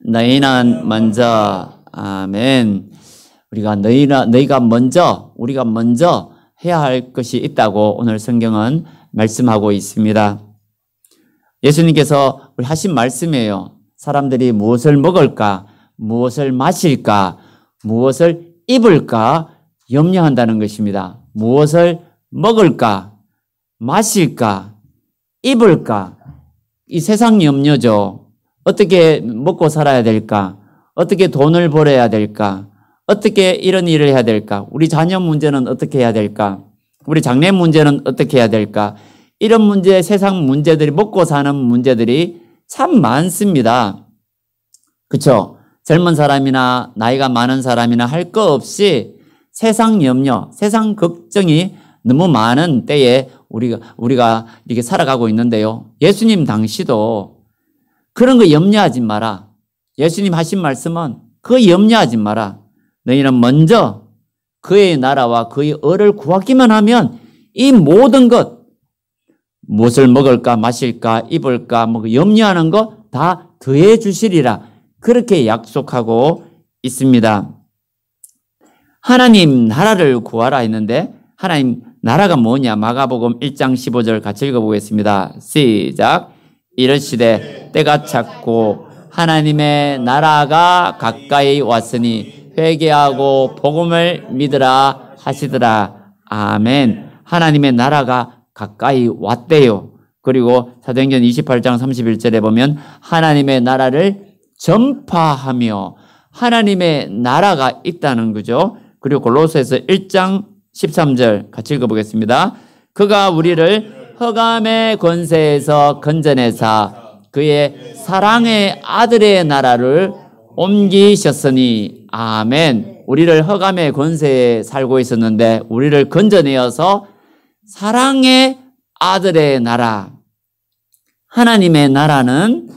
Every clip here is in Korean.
너희는 먼저. 아멘. 우리가 먼저 해야 할 것이 있다고 오늘 성경은 말씀하고 있습니다. 예수님께서 우리 하신 말씀이에요. 사람들이 무엇을 먹을까, 무엇을 마실까, 무엇을 입을까 염려한다는 것입니다. 무엇을 먹을까, 마실까, 입을까. 이 세상 염려죠. 어떻게 먹고 살아야 될까? 어떻게 돈을 벌어야 될까? 어떻게 이런 일을 해야 될까? 우리 자녀 문제는 어떻게 해야 될까? 우리 장래 문제는 어떻게 해야 될까? 이런 문제, 세상 문제들이, 먹고 사는 문제들이 참 많습니다. 그렇죠? 젊은 사람이나 나이가 많은 사람이나 할 거 없이 세상 염려, 세상 걱정이 너무 많은 때에 우리가 이렇게 살아가고 있는데요. 예수님 당시도 그런 거 염려하지 마라. 예수님 하신 말씀은 그 염려하지 마라. 너희는 먼저 그의 나라와 그의 의를 구하기만 하면 이 모든 것, 무엇을 먹을까, 마실까, 입을까, 염려하는 거 다 더해 주시리라. 그렇게 약속하고 있습니다. 하나님 나라를 구하라 했는데 하나님 나라가 뭐냐? 마가복음 1장 15절 같이 읽어보겠습니다. 시작. 이르시되 때가 찼고 하나님의 나라가 가까이 왔으니 회개하고 복음을 믿으라 하시더라. 아멘. 하나님의 나라가 가까이 왔대요. 그리고 사도행전 28장 31절에 보면 하나님의 나라를 전파하며 하나님의 나라가 있다는 거죠. 그리고 골로새서 1장 13절 같이 읽어보겠습니다. 그가 우리를 흑암의 권세에서 건져내사 그의 사랑의 아들의 나라를 옮기셨으니. 아멘. 우리를 흑암의 권세에 살고 있었는데 우리를 건져내어서 사랑의 아들의 나라. 하나님의 나라는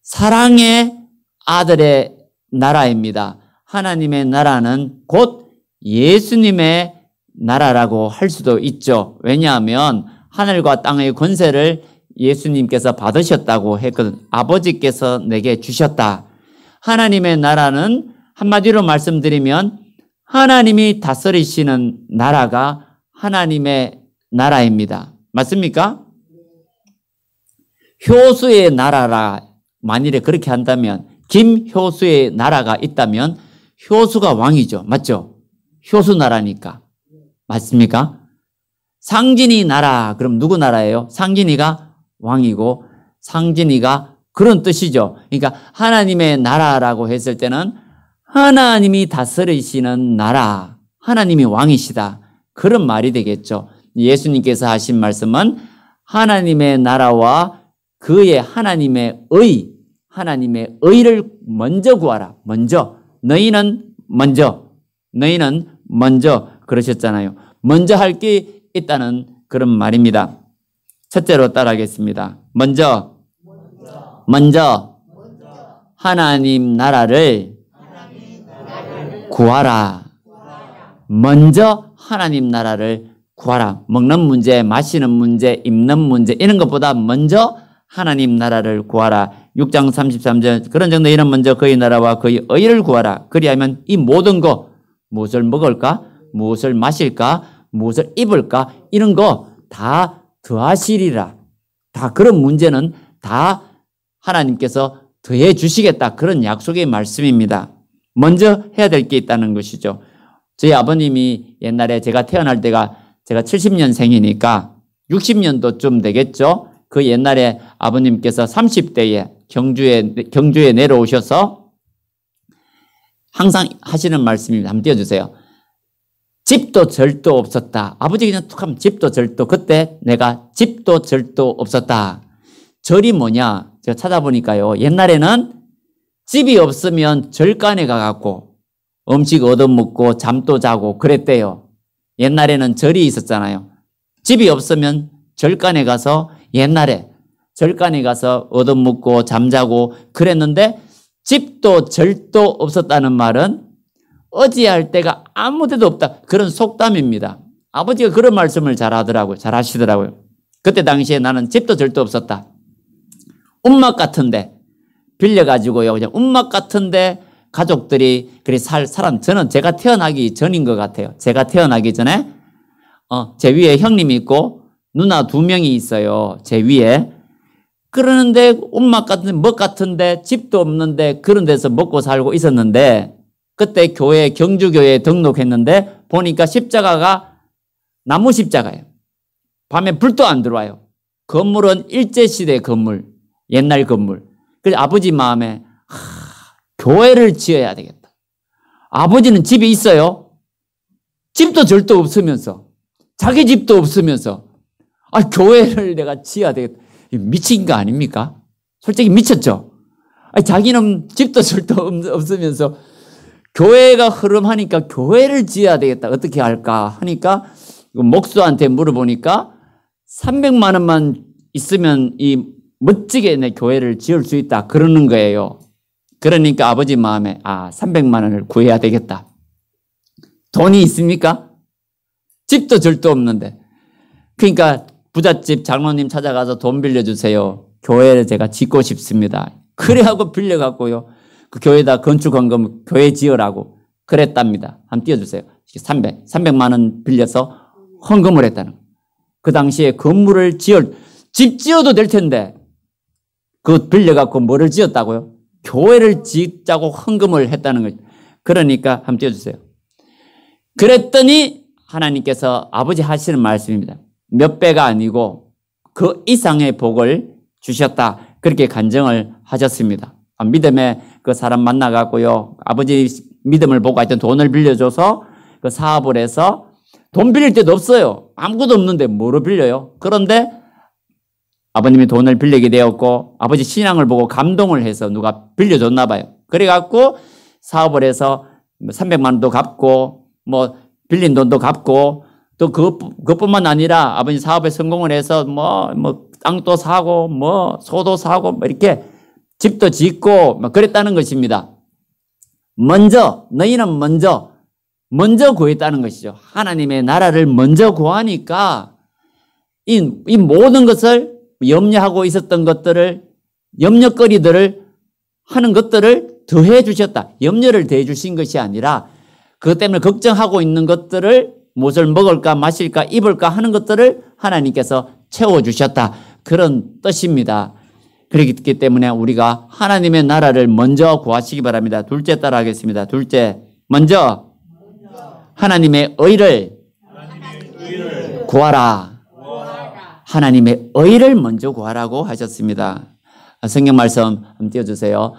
사랑의 아들의 나라입니다. 하나님의 나라는 곧 예수님의 나라라고 할 수도 있죠. 왜냐하면 하늘과 땅의 권세를 예수님께서 받으셨다고 했거든. 아버지께서 내게 주셨다. 하나님의 나라는 한마디로 말씀드리면 하나님이 다스리시는 나라가 하나님의 나라입니다. 맞습니까? 효수의 나라라 만일에 그렇게 한다면 김효수의 나라가 있다면 효수가 왕이죠. 맞죠? 효수 나라니까. 맞습니까? 상진이 나라 그럼 누구 나라예요? 상진이가 왕이고 상진이가 그런 뜻이죠. 그러니까 하나님의 나라라고 했을 때는 하나님이 다스리시는 나라, 하나님이 왕이시다. 그런 말이 되겠죠. 예수님께서 하신 말씀은 하나님의 나라와 그의 하나님의 의를 먼저 구하라. 너희는 먼저 그러셨잖아요. 먼저 할 게 있다는 그런 말입니다. 첫째로 따라하겠습니다. 먼저 하나님 나라를 구하라. 먼저 하나님 나라를 구하라. 먹는 문제, 마시는 문제, 입는 문제 이런 것보다 먼저 하나님 나라를 구하라. 6장 33절 그런 정도 너희는 먼저 그의 나라와 그의 의를 구하라. 그리하면 이 모든 거 무엇을 먹을까? 무엇을 마실까? 무엇을 입을까? 이런 거 다 더하시리라. 다 그런 문제는 다 하나님께서 더해 주시겠다. 그런 약속의 말씀입니다. 먼저 해야 될 게 있다는 것이죠. 저희 아버님이 옛날에 제가 태어날 때가 제가 70년생이니까 60년도쯤 되겠죠. 그 옛날에 아버님께서 30대에 경주에 내려오셔서 항상 하시는 말씀입니다. 한번 띄워주세요. 집도 절도 없었다. 아버지 그냥 툭 하면 집도 절도. 그때 내가 집도 절도 없었다. 절이 뭐냐? 제가 찾아보니까요. 옛날에는 집이 없으면 절간에 가갖고 음식 얻어먹고 잠도 자고 그랬대요. 옛날에는 절이 있었잖아요. 집이 없으면 절간에 가서 옛날에 절간에 가서 얻어먹고 잠자고 그랬는데 집도 절도 없었다는 말은 어지할 데가 아무 데도 없다. 그런 속담입니다. 아버지가 그런 말씀을 잘 하시더라고요. 그때 당시에 나는 집도 절도 없었다. 움막 같은데 빌려가지고요. 그냥 움막 같은데 가족들이 그리 저는 제가 태어나기 전인 것 같아요. 제가 태어나기 전에 제 위에 형님이 있고 누나 2명이 있어요. 제 위에. 그러는데 움막 같은데 먹 같은데 집도 없는데 그런 데서 먹고 살고 있었는데 그때 경주교회에 등록했는데 보니까 십자가가 나무 십자가예요. 밤에 불도 안 들어와요. 건물은 일제시대 건물, 옛날 건물. 그래서 아버지 마음에 교회를 지어야 되겠다. 아버지는 집이 있어요. 집도 절도 없으면서 자기 집도 없으면서 교회를 내가 지어야 되겠다. 미친 거 아닙니까? 솔직히 미쳤죠. 자기는 집도 절도 없으면서 교회가 흐름하니까 교회를 지어야 되겠다. 어떻게 할까 하니까 목수한테 물어보니까 300만 원만 있으면 이 멋지게 내 교회를 지을 수 있다. 그러는 거예요. 그러니까 아버지 마음에 300만 원을 구해야 되겠다. 돈이 있습니까? 집도 절도 없는데. 그러니까 부잣집 장로님 찾아가서 돈 빌려주세요. 교회를 제가 짓고 싶습니다. 그래하고 빌려갖고요. 그 교회에다 건축헌금 교회 지으라고 그랬답니다. 한번 띄워주세요. 300만 원 빌려서 헌금을 했다는 거예요. 그 당시에 건물을 집 지어도 될 텐데 그거 빌려갖고 뭐를 지었다고요? 교회를 짓자고 헌금을 했다는 거죠. 그러니까 한번 띄워주세요. 그랬더니 하나님께서 아버지 하시는 말씀입니다. 몇 배가 아니고 그 이상의 복을 주셨다. 그렇게 간증을 하셨습니다. 믿음의 그 사람 만나갖고요. 아버지 믿음을 보고 하여튼 돈을 빌려줘서 그 사업을 해서 돈 빌릴 데도 없어요. 아무것도 없는데 뭐로 빌려요? 그런데 아버님이 돈을 빌리게 되었고 아버지 신앙을 보고 감동을 해서 누가 빌려줬나 봐요. 그래갖고 사업을 해서 300만 원도 갚고 뭐 빌린 돈도 갚고 또 그것뿐만 아니라 아버지 사업에 성공을 해서 뭐 땅도 사고 뭐 소도 사고 뭐 이렇게 집도 짓고 뭐 그랬다는 것입니다. 너희는 먼저 구했다는 것이죠. 하나님의 나라를 먼저 구하니까 이 모든 것을 염려하고 있었던 것들을 염려거리들을 하는 것들을 더해 주셨다. 염려를 더해 주신 것이 아니라 그것 때문에 걱정하고 있는 것들을 무엇을 먹을까 마실까 입을까 하는 것들을 하나님께서 채워주셨다. 그런 뜻입니다. 그렇기 때문에 우리가 하나님의 나라를 먼저 구하시기 바랍니다. 둘째 따라 하겠습니다. 둘째, 먼저 하나님의 의를 구하라. 하나님의 의를 먼저 구하라고 하셨습니다. 성경 말씀 한번 띄워주세요.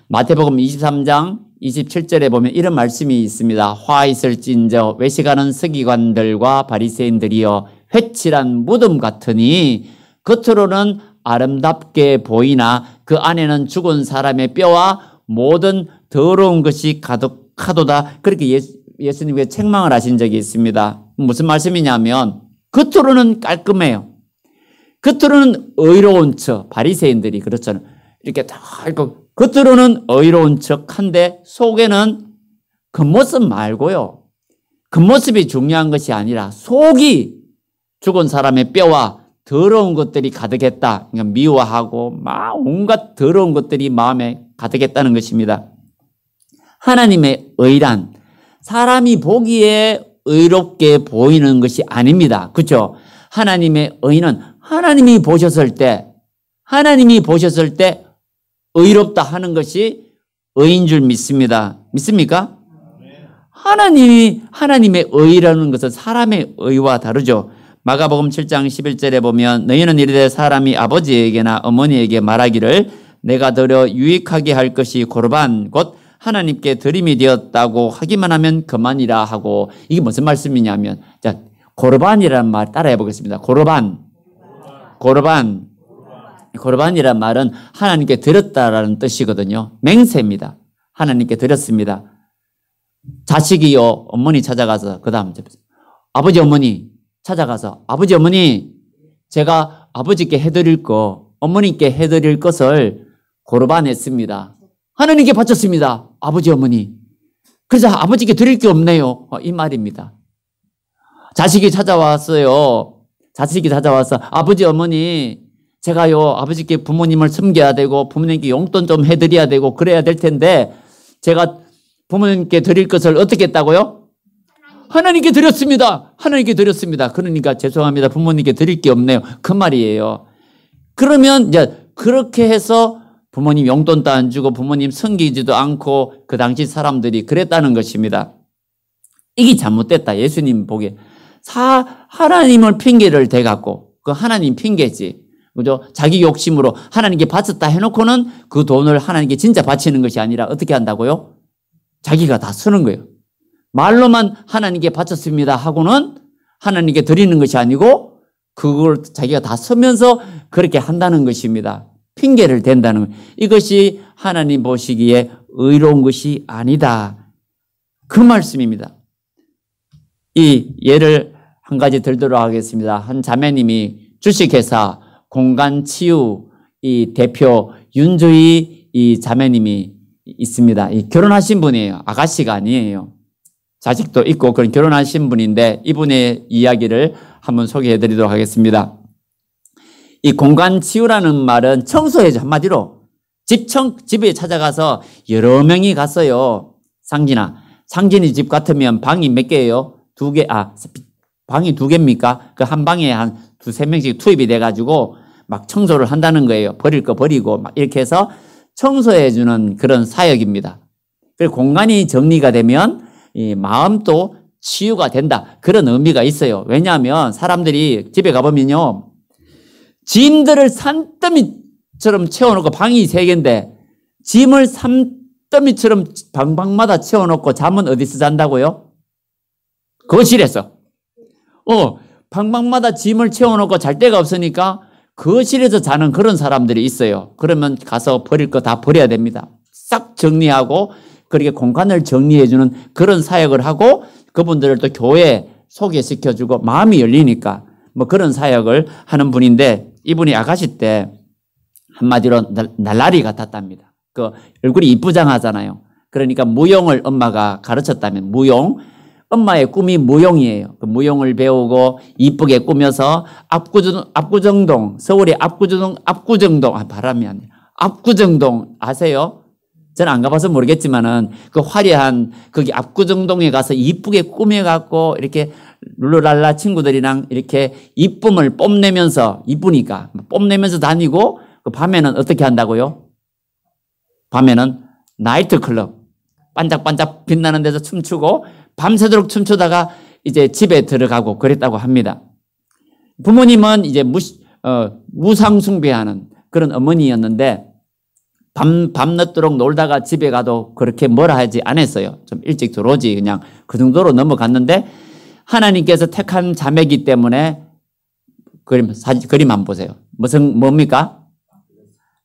마태복음 23장 27절에 보면 이런 말씀이 있습니다. 화 있을진저 외식하는 서기관들과 바리새인들이여 회칠한 무덤 같으니 겉으로는 아름답게 보이나 그 안에는 죽은 사람의 뼈와 모든 더러운 것이 가득하도다. 그렇게 예수님께 책망을 하신 적이 있습니다. 무슨 말씀이냐면 겉으로는 깔끔해요. 겉으로는 의로운 척, 바리새인들이 그렇잖아요. 이렇게 다 겉으로는 의로운 척한데 속에는 겉모습 말고요. 겉모습이 중요한 것이 아니라 속이 죽은 사람의 뼈와 더러운 것들이 가득했다. 그러니까 미워하고 막 온갖 더러운 것들이 마음에 가득했다는 것입니다. 하나님의 의란 사람이 보기에 의롭게 보이는 것이 아닙니다. 그렇죠? 하나님의 의는 하나님이 보셨을 때 의롭다 하는 것이 의인 줄 믿습니다. 믿습니까? 하나님의 의라는 것은 사람의 의와 다르죠. 마가복음 7장 11절에 보면 너희는 이르되 사람이 아버지에게나 어머니에게 말하기를 내가 드려 유익하게 할 것이 고르반 곧 하나님께 드림이 되었다고 하기만 하면 그만이라 하고 이게 무슨 말씀이냐면 자 고르반이라는 말 따라해 보겠습니다. 고르반이란 말은 하나님께 드렸다라는 뜻이거든요. 맹세입니다. 하나님께 드렸습니다. 자식이요 어머니 찾아가서 그 다음 아버지 어머니 찾아가서 아버지 어머니 제가 아버지께 해드릴 거 어머니께 해드릴 것을 고르반했습니다. 하나님께 바쳤습니다. 아버지 어머니 그래서 아버지께 드릴 게 없네요. 이 말입니다. 자식이 찾아와서 아버지 어머니 제가요, 아버지께 부모님을 섬겨야 되고, 부모님께 용돈 좀 해드려야 되고, 그래야 될 텐데, 제가 부모님께 드릴 것을 어떻게 했다고요? 하나님께 드렸습니다. 하나님께 드렸습니다. 그러니까 죄송합니다. 부모님께 드릴 게 없네요. 그 말이에요. 그러면 이제 그렇게 해서 부모님 용돈도 안 주고 부모님 섬기지도 않고 그 당시 사람들이 그랬다는 것입니다. 이게 잘못됐다. 예수님 보기에. 하나님을 핑계를 대갖고, 그 하나님 핑계지. 그죠? 자기 욕심으로 하나님께 바쳤다 해놓고는 그 돈을 하나님께 진짜 바치는 것이 아니라 어떻게 한다고요? 자기가 다 쓰는 거예요. 말로만 하나님께 바쳤습니다 하고는 하나님께 드리는 것이 아니고 그걸 자기가 다 쓰면서 그렇게 한다는 것입니다. 핑계를 댄다는 거예요. 이것이 하나님 보시기에 의로운 것이 아니다. 그 말씀입니다. 이 예를 한 가지 들도록 하겠습니다. 한 자매님이 주식회사 공간치유 이 대표 윤주희 이 자매님이 있습니다. 이 결혼하신 분이에요. 아가씨가 아니에요. 자식도 있고 그런 결혼하신 분인데 이분의 이야기를 한번 소개해 드리도록 하겠습니다. 이 공간치유라는 말은 청소해줘. 한마디로 집에 찾아가서 여러 명이 갔어요. 상진이 집 같으면 방이 몇 개예요? 2개, 방이 2개입니까? 그 한 방에 한 2-3명씩 투입이 돼가지고 막 청소를 한다는 거예요. 버릴 거 버리고 막 이렇게 해서 청소해주는 그런 사역입니다. 그리고 공간이 정리가 되면 이 마음도 치유가 된다. 그런 의미가 있어요. 왜냐하면 사람들이 집에 가보면요. 짐들을 산더미처럼 채워놓고 방이 3개인데 짐을 산더미처럼 방방마다 채워놓고 잠은 어디서 잔다고요? 거실에서. 방방마다 짐을 채워놓고 잘 데가 없으니까 거실에서 자는 그런 사람들이 있어요. 그러면 가서 버릴 거 다 버려야 됩니다. 싹 정리하고 그렇게 공간을 정리해주는 그런 사역을 하고 그분들을 또 교회에 소개시켜주고 마음이 열리니까 뭐 그런 사역을 하는 분인데 이분이 아가씨 때 한마디로 날라리 같았답니다. 그 얼굴이 이쁘장하잖아요. 그러니까 무용을 엄마가 가르쳤다면 무용. 엄마의 꿈이 무용이에요. 그 무용을 배우고 이쁘게 꾸며서 압구정동, 서울의 압구정동, 바람이 안 돼. 압구정동 아세요? 저는 안 가봐서 모르겠지만은 그 화려한 거기 압구정동에 가서 이쁘게 꾸며갖고 이렇게 룰루랄라 친구들이랑 이렇게 이쁨을 뽐내면서 이쁘니까 뽐내면서 다니고 그 밤에는 어떻게 한다고요? 밤에는 나이트클럽 반짝반짝 빛나는 데서 춤추고 밤새도록 춤추다가 이제 집에 들어가고 그랬다고 합니다. 부모님은 이제 무상숭배하는 그런 어머니였는데 밤늦도록 놀다가 집에 가도 그렇게 뭐라 하지 않았어요. 좀 일찍 들어오지 그냥 그 정도로 넘어갔는데 하나님께서 택한 자매이기 때문에 그림 한번 보세요. 뭡니까?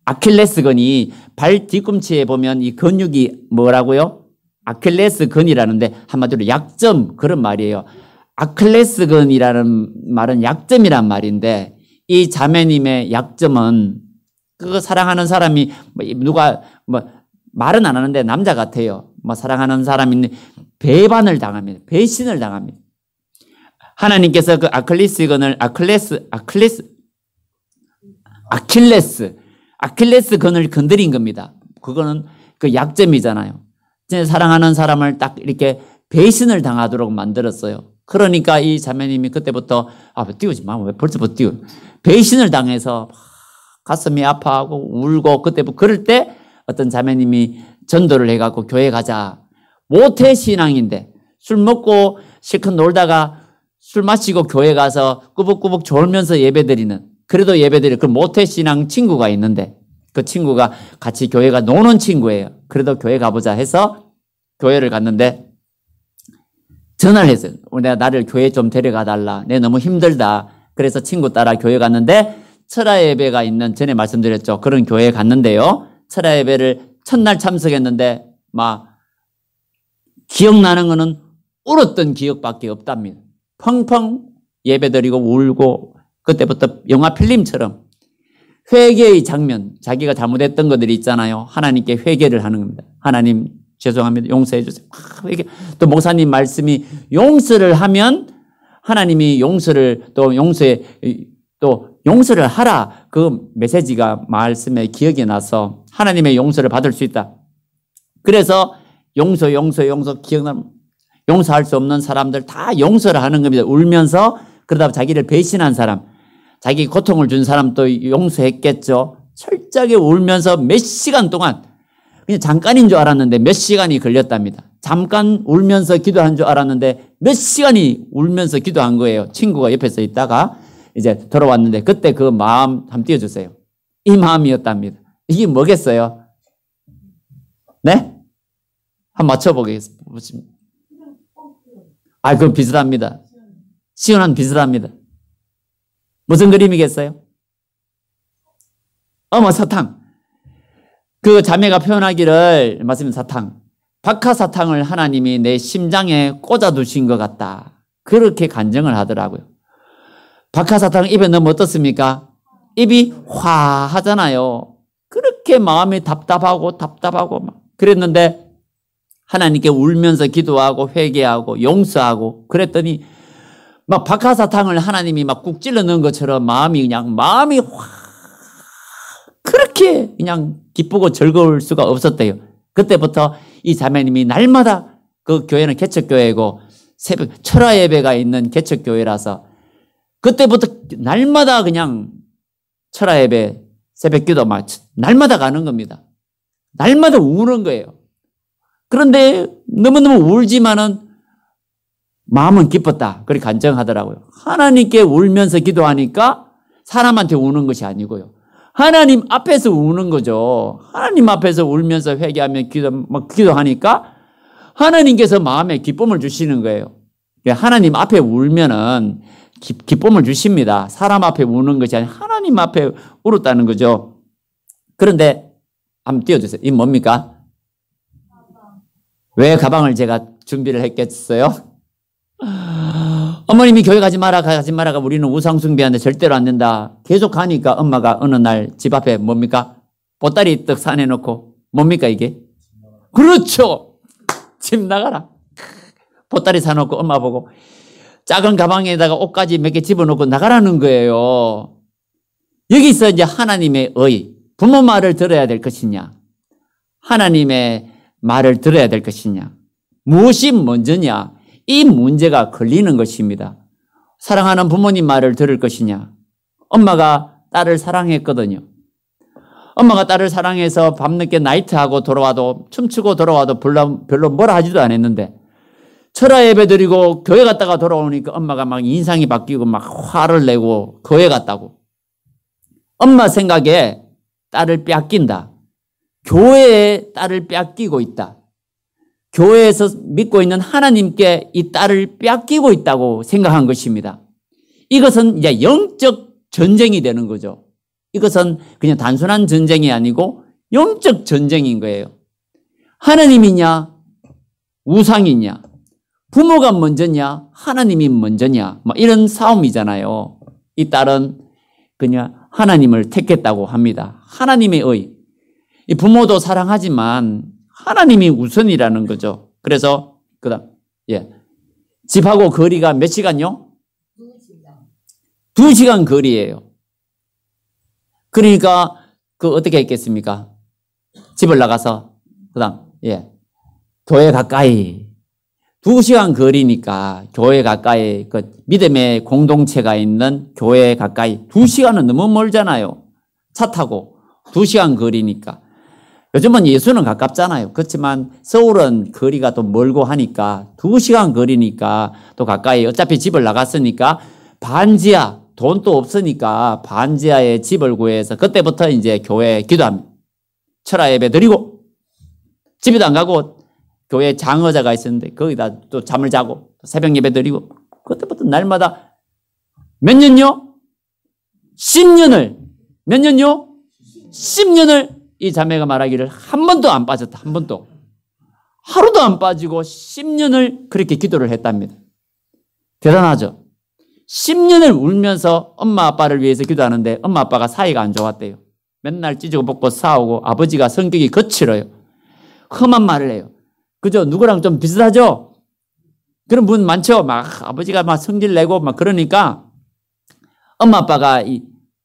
아킬레스건이 발 뒤꿈치에 보면 이 근육이 뭐라고요? 아킬레스건이라는데 한마디로 약점 그런 말이에요. 아킬레스건이라는 말은 약점이란 말인데 이 자매님의 약점은 그거 사랑하는 사람이 누가 말은 안 하는데 남자 같아요. 사랑하는 사람이 배반을 당합니다. 배신을 당합니다. 하나님께서 그 아킬레스건을 건드린 겁니다. 그거는 그 약점이잖아요. 사랑하는 사람을 딱 이렇게 배신을 당하도록 만들었어요. 그러니까 이 자매님이 그때부터 띄우지 마. 왜 벌써부터 띄우? 배신을 당해서 가슴이 아파하고 울고 그때부터 그럴 때 어떤 자매님이 전도를 해갖고 교회 가자. 모태 신앙인데 술 먹고 실컷 놀다가 술 마시고 교회 가서 꾸벅꾸벅 졸면서 예배드리는 그래도 예배드리는 그 모태 신앙 친구가 있는데 그 친구가 같이 교회가 노는 친구예요. 그래도 교회 가보자 해서 교회를 갔는데 전화를 했어요. 나를 교회 좀 데려가 달라. 내 너무 힘들다. 그래서 친구 따라 교회 갔는데 철야 예배가 있는 전에 말씀드렸죠. 그런 교회에 갔는데요. 철야 예배를 첫날 참석했는데 기억나는 거는 울었던 기억밖에 없답니다. 펑펑 예배드리고 울고 그때부터 영화 필름처럼 회개의 장면, 자기가 잘못했던 것들이 있잖아요. 하나님께 회개를 하는 겁니다. 하나님 죄송합니다. 용서해 주세요. 또 목사님 말씀이 용서를 하면 하나님이 용서를 또 용서를 하라. 그 메시지가 말씀에 기억이 나서 하나님의 용서를 받을 수 있다. 그래서 용서 용서할 수 없는 사람들 다 용서를 하는 겁니다. 울면서. 그러다 자기를 배신한 사람, 자기 고통을 준 사람도 용서했겠죠. 철저하게 울면서 몇 시간 동안, 그냥 잠깐인 줄 알았는데 몇 시간이 걸렸답니다. 잠깐 울면서 기도한 줄 알았는데 몇 시간이 울면서 기도한 거예요. 친구가 옆에서 있다가 이제 돌아왔는데 그때 그 마음 한번 띄워주세요. 이 마음이었답니다. 이게 뭐겠어요? 네? 한번 맞춰보겠습니다. 그건 비슷합니다. 시원한 비슷합니다. 무슨 그림이겠어요? 사탕. 그 자매가 표현하기를, 맞으면 사탕. 박하사탕을 하나님이 내 심장에 꽂아두신 것 같다. 그렇게 간증을 하더라고요. 박하사탕 입에 넣으면 어떻습니까? 입이 화하잖아요. 그렇게 마음이 답답하고 막 그랬는데 하나님께 울면서 기도하고 회개하고 용서하고 그랬더니 막 박하사탕을 하나님이 막 꾹 찔러 넣은 것처럼 마음이 그렇게 그냥 기쁘고 즐거울 수가 없었대요. 그때부터 이 자매님이 날마다, 그 교회는 개척교회고 새벽 철야 예배가 있는 개척교회라서 그때부터 날마다 그냥 철야 예배 새벽 기도 막 날마다 가는 겁니다. 날마다 우는 거예요. 그런데 너무너무 울지만은 마음은 기뻤다. 그렇게 간증하더라고요. 하나님께 울면서 기도하니까 사람한테 우는 것이 아니고요. 하나님 앞에서 우는 거죠. 하나님 앞에서 울면서 회개하며 기도하니까 하나님께서 마음에 기쁨을 주시는 거예요. 하나님 앞에 울면은 기쁨을 주십니다. 사람 앞에 우는 것이 아니라 하나님 앞에 울었다는 거죠. 그런데 한번 띄워주세요. 이 뭡니까? 왜 가방을 제가 준비를 했겠어요? 어머님이 교회 가지 마라 우리는 우상숭배하는데 절대로 안 된다. 계속 가니까 엄마가 어느 날 집 앞에 뭡니까? 보따리 떡 사내놓고 뭡니까 이게? 그렇죠. 집 나가라. 보따리 사놓고 엄마 보고 작은 가방에다가 옷까지 몇 개 집어넣고 나가라는 거예요. 여기서 이제 하나님의 부모 말을 들어야 될 것이냐, 하나님의 말을 들어야 될 것이냐, 무엇이 먼저냐, 이 문제가 걸리는 것입니다. 사랑하는 부모님 말을 들을 것이냐. 엄마가 딸을 사랑했거든요. 엄마가 딸을 사랑해서 밤늦게 나이트하고 돌아와도, 춤추고 돌아와도 별로 뭐라 하지도 않았는데 철야 예배 드리고 교회 갔다가 돌아오니까 엄마가 막 인상이 바뀌고 막 화를 내고 교회 갔다고. 엄마 생각에 딸을 뺏긴다. 교회에 딸을 뺏기고 있다. 교회에서 믿고 있는 하나님께 이 딸을 뺏기고 있다고 생각한 것입니다. 이것은 이제 영적 전쟁이 되는 거죠. 이것은 그냥 단순한 전쟁이 아니고 영적 전쟁인 거예요. 하나님이냐, 우상이냐, 부모가 먼저냐, 하나님이 먼저냐, 이런 싸움이잖아요. 이 딸은 그냥 하나님을 택했다고 합니다. 하나님의 이 부모도 사랑하지만 하나님이 우선이라는 거죠. 그래서 집하고 거리가 몇 시간요? 2시간 거리예요. 그러니까 어떻게 했겠습니까? 집을 나가서 교회 가까이 2시간 거리니까 교회 가까이 믿음의 공동체가 있는 교회 가까이 2시간은 너무 멀잖아요. 차 타고 2시간 거리니까. 요즘은 예수는 가깝잖아요. 그렇지만 서울은 거리가 또 멀고 하니까 2시간 거리니까 또 가까이 어차피 집을 나갔으니까 반지하, 돈도 없으니까 반지하에 집을 구해서 그때부터 이제 교회에 기도합니다. 철야 예배 드리고 집에도 안 가고 교회에 장의자가 있었는데 거기다 또 잠을 자고 새벽 예배 드리고 그때부터 날마다 몇 년요? 10년을 몇 년요? 10년을 이 자매가 말하기를 한 번도 안 빠졌다. 한 번도. 하루도 안 빠지고 10년을 그렇게 기도를 했답니다. 대단하죠? 10년을 울면서 엄마 아빠를 위해서 기도하는데 엄마 아빠가 사이가 안 좋았대요. 맨날 찢고 벗고 싸우고 아버지가 성격이 거칠어요. 험한 말을 해요. 그죠? 누구랑 좀 비슷하죠? 그런 분 많죠? 막 아버지가 막 성질 내고 막 그러니까 엄마 아빠가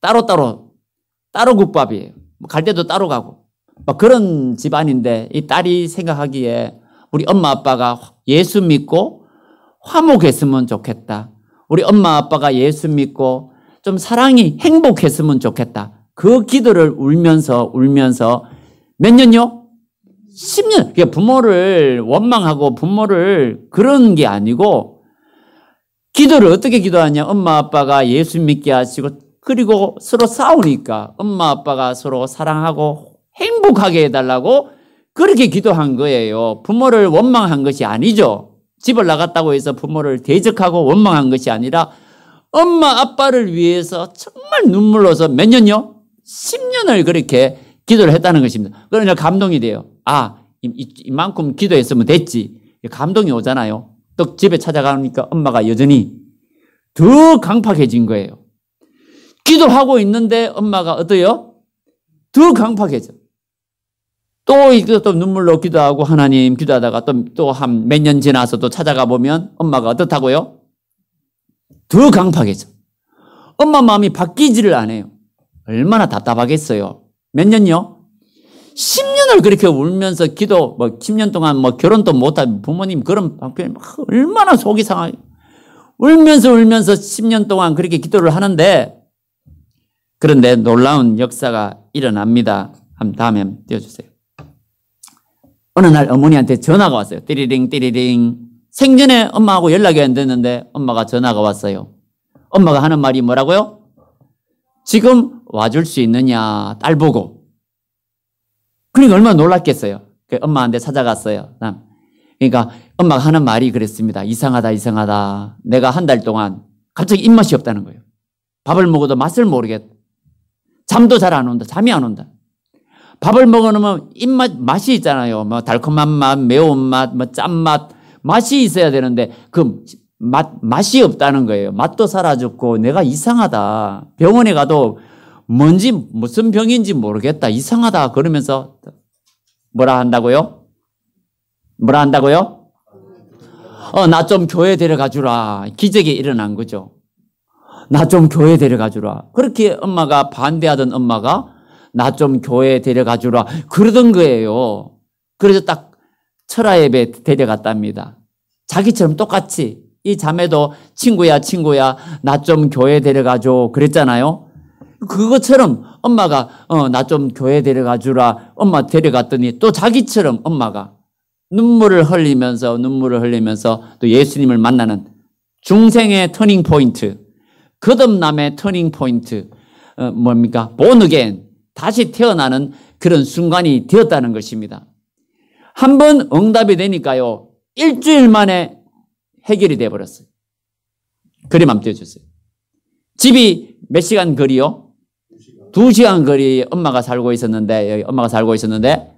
따로 국밥이에요. 갈 때도 따로 가고. 막 그런 집안인데 이 딸이 생각하기에 우리 엄마 아빠가 예수 믿고 화목했으면 좋겠다. 우리 엄마 아빠가 예수 믿고 좀 사랑이 행복했으면 좋겠다. 그 기도를 울면서 몇 년요? 10년. 그러니까 부모를 원망하고 부모를 그런 게 아니고 기도를 어떻게 기도하냐. 엄마 아빠가 예수 믿게 하시고 그리고 서로 싸우니까 엄마 아빠가 서로 사랑하고 행복하게 해달라고 그렇게 기도한 거예요. 부모를 원망한 것이 아니죠. 집을 나갔다고 해서 부모를 대적하고 원망한 것이 아니라 엄마 아빠를 위해서 정말 눈물로서 몇 년요? 10년을 그렇게 기도를 했다는 것입니다. 그러니까 감동이 돼요. 아, 이만큼 기도했으면 됐지. 감동이 오잖아요. 또 집에 찾아가니까 엄마가 여전히 더 강팍해진 거예요. 기도하고 있는데 엄마가 어때요? 더 강팍해져. 또 눈물로 기도하고 하나님 기도하다가 또 한 몇 년 지나서 또 찾아가 보면 엄마가 어떻다고요? 더 강팍해져. 엄마 마음이 바뀌지를 않아요. 얼마나 답답하겠어요. 몇 년요? 10년을 그렇게 울면서 기도, 10년 동안 결혼도 못한 부모님 그런 방편이 얼마나 속이 상해요. 울면서 10년 동안 그렇게 기도를 하는데 그런데 놀라운 역사가 일어납니다. 한번 다음에 한번 띄워주세요. 어느 날 어머니한테 전화가 왔어요. 띠리링. 생전에 엄마하고 연락이 안 됐는데 엄마가 전화가 왔어요. 엄마가 하는 말이 뭐라고요? 지금 와줄 수 있느냐, 딸 보고. 그러니까 얼마나 놀랐겠어요. 엄마한테 찾아갔어요. 그러니까 엄마가 하는 말이 그랬습니다. 이상하다. 내가 한 달 동안 갑자기 입맛이 없다는 거예요. 밥을 먹어도 맛을 모르겠다. 잠도 잘 안 온다. 잠이 안 온다. 밥을 먹어놓으면 맛이 있잖아요. 달콤한 맛, 매운맛, 짠맛, 맛이 있어야 되는데 그 맛이 없다는 거예요. 맛도 사라졌고 내가 이상하다. 병원에 가도 무슨 병인지 모르겠다. 이상하다. 그러면서 뭐라 한다고요? 나 좀 교회 데려가 주라. 기적이 일어난 거죠. 나 좀 교회 데려가 주라. 그렇게 엄마가 반대하던 엄마가 나 좀 교회 데려가 주라. 그러던 거예요. 그래서 딱 철야 예배 데려갔답니다. 자기처럼 똑같이 이 자매도 친구야 나 좀 교회 데려가 줘 그랬잖아요. 그것처럼 엄마가 나 좀 교회 데려가 주라. 엄마 데려갔더니 또 자기처럼 엄마가 눈물을 흘리면서 또 예수님을 만나는 중생의 터닝 포인트, 거듭남의 터닝 포인트, 뭡니까? born again, 다시 태어나는 그런 순간이 되었다는 것입니다. 한번 응답이 되니까요, 일주일 만에 해결이 되어버렸어요. 그림 한번 띄워주세요. 집이 몇 시간 거리요? 2시간 거리에 엄마가 살고 있었는데,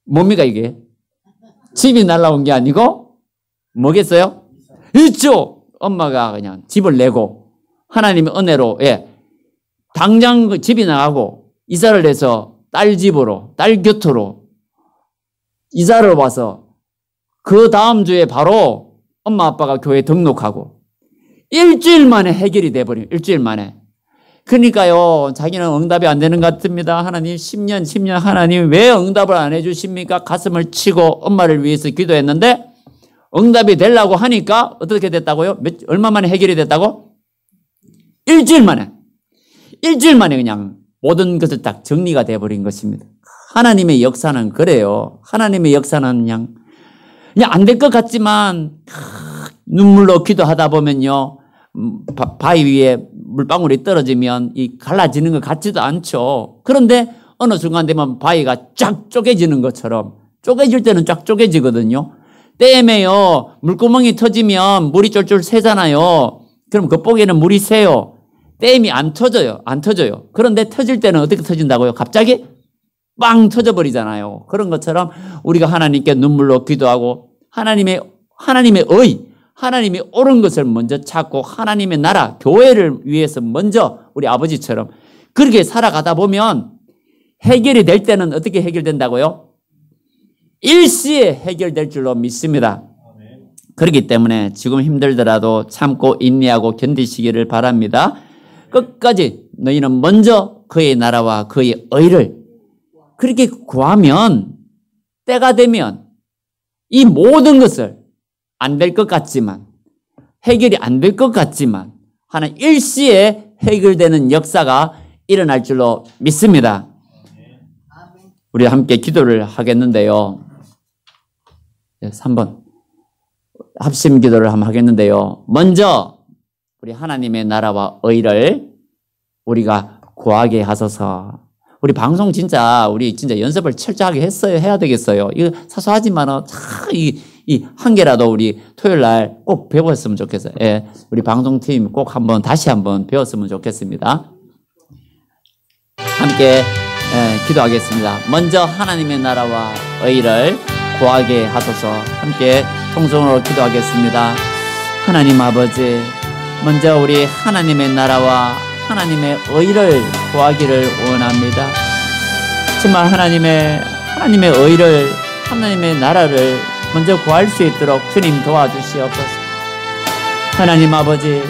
뭡니까 이게? 집이 날라온 게 아니고 뭐겠어요? 있죠. 엄마가 그냥 집을 내고 하나님의 은혜로 당장 집이 나가고 이사를 해서 딸 집으로, 딸 곁으로 이사를 와서 그 다음 주에 바로 엄마 아빠가 교회 등록하고 일주일 만에 해결이 돼버려요. 일주일 만에. 그러니까요, 자기는 응답이 안 되는 것 같습니다. 하나님 10년 하나님 왜 응답을 안 해주십니까? 가슴을 치고 엄마를 위해서 기도했는데 응답이 되려고 하니까 어떻게 됐다고요? 얼마 만에 해결이 됐다고? 일주일 만에 그냥 모든 것을 딱 정리가 돼버린 것입니다. 하나님의 역사는 그래요. 하나님의 역사는 그냥 안 될 것 같지만 눈물로 기도하다 보면요, 바위 위에 물방울이 떨어지면 갈라지는 것 같지도 않죠. 그런데 어느 순간 되면 바위가 쫙 쪼개지는 것처럼, 쪼개질 때는 쫙 쪼개지거든요. 댐에요, 물구멍이 터지면 물이 쫄쫄 새잖아요. 그럼 겉보기에는 물이 새요. 댐이 안 터져요. 그런데 터질 때는 어떻게 터진다고요? 갑자기 빵 터져버리잖아요. 그런 것처럼 우리가 하나님께 눈물로 기도하고 하나님의 하나님이 옳은 것을 먼저 찾고 하나님의 나라, 교회를 위해서 먼저 우리 아버지처럼 그렇게 살아가다 보면 해결이 될 때는 어떻게 해결된다고요? 일시에 해결될 줄로 믿습니다. 그렇기 때문에 지금 힘들더라도 참고 인내하고 견디시기를 바랍니다. 끝까지 너희는 먼저 그의 나라와 그의 의를 그렇게 구하면 때가 되면 이 모든 것을 안 될 것 같지만 해결이 안 될 것 같지만 하나님 일시에 해결되는 역사가 일어날 줄로 믿습니다. 우리 함께 기도를 하겠는데요. 3번 합심 기도를 한번 하겠는데요. 먼저 우리 하나님의 나라와 의를 우리가 구하게 하소서. 우리 방송 우리 진짜 연습을 철저하게 해야 되겠어요. 이거 사소하지만은 이 한 개라도 우리 토요일 날 꼭 배웠으면 좋겠어요. 예, 우리 방송팀 꼭 다시 한번 배웠으면 좋겠습니다. 함께 기도하겠습니다. 먼저 하나님의 나라와 의를 구하게 하소서. 함께 통성으로 기도하겠습니다. 하나님 아버지, 먼저 우리 하나님의 나라와 하나님의 의를 구하기를 원합니다. 정말 하나님의 의를, 하나님의 나라를 먼저 구할 수 있도록 주님 도와주시옵소서. 하나님 아버지,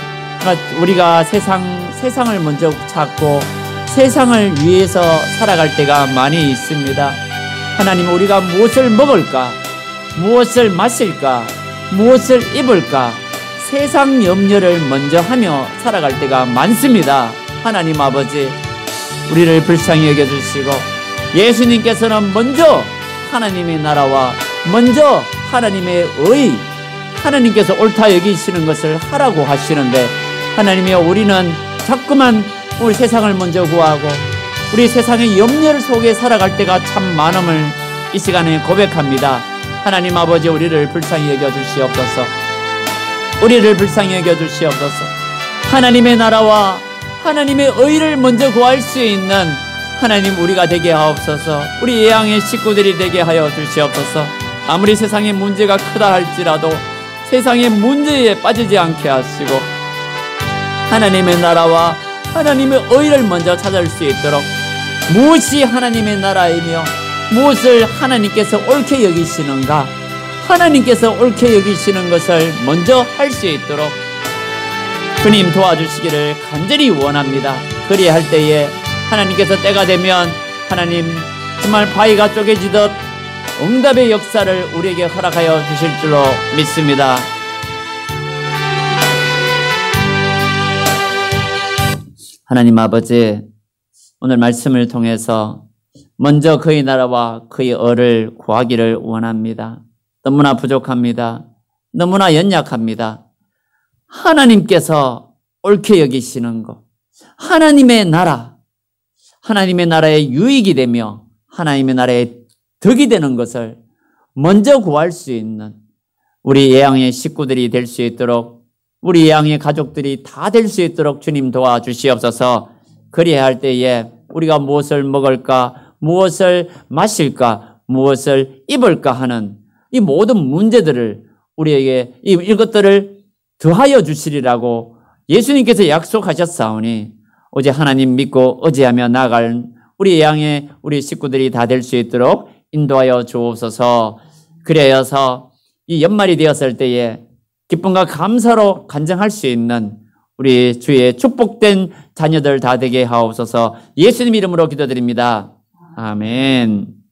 우리가 세상을 먼저 찾고 세상을 위해서 살아갈 때가 많이 있습니다. 하나님, 우리가 무엇을 먹을까, 무엇을 마실까, 무엇을 입을까, 세상 염려를 먼저 하며 살아갈 때가 많습니다. 하나님 아버지, 우리를 불쌍히 여겨주시고 예수님께서는 먼저 하나님의 나라와 먼저 하나님의 의, 하나님께서 옳다 여기시는 것을 하라고 하시는데, 하나님이여, 우리는 자꾸만 우리 세상을 먼저 구하고 우리 세상의 염려 속에 살아갈 때가 참 많음을 이 시간에 고백합니다. 하나님 아버지, 우리를 불쌍히 여겨주시옵소서. 우리를 불쌍히 여겨주시옵소서. 하나님의 나라와 하나님의 의를 먼저 구할 수 있는 하나님 우리가 되게 하옵소서. 우리 예양의 식구들이 되게 하여 주시옵소서. 아무리 세상의 문제가 크다 할지라도 세상의 문제에 빠지지 않게 하시고 하나님의 나라와 하나님의 의를 먼저 찾을 수 있도록, 무엇이 하나님의 나라이며 무엇을 하나님께서 옳게 여기시는가, 하나님께서 옳게 여기시는 것을 먼저 할 수 있도록 주님 도와주시기를 간절히 원합니다. 그리할 때에 하나님께서 때가 되면 하나님 정말 바위가 쪼개지듯 응답의 역사를 우리에게 허락하여 주실 줄로 믿습니다. 하나님 아버지, 오늘 말씀을 통해서 먼저 그의 나라와 그의 의를 구하기를 원합니다. 너무나 부족합니다. 너무나 연약합니다. 하나님께서 옳게 여기시는 것, 하나님의 나라, 하나님의 나라의 유익이 되며 하나님의 나라의 덕이 되는 것을 먼저 구할 수 있는 우리 예양의 식구들이 될 수 있도록, 우리 예양의 가족들이 다 될 수 있도록 주님 도와주시옵소서. 그리해야 할 때에 우리가 무엇을 먹을까, 무엇을 마실까, 무엇을 입을까 하는 이 모든 문제들을 우리에게 이것들을 더하여 주시리라고 예수님께서 약속하셨사오니, 어제 하나님 믿고 의지하며 나아갈 우리 예양의 우리 식구들이 다 될 수 있도록 인도하여 주옵소서. 그래서 이 연말이 되었을 때에 기쁨과 감사로 간증할 수 있는 우리 주의 축복된 자녀들 다 되게 하옵소서. 예수님 이름으로 기도드립니다. 아멘.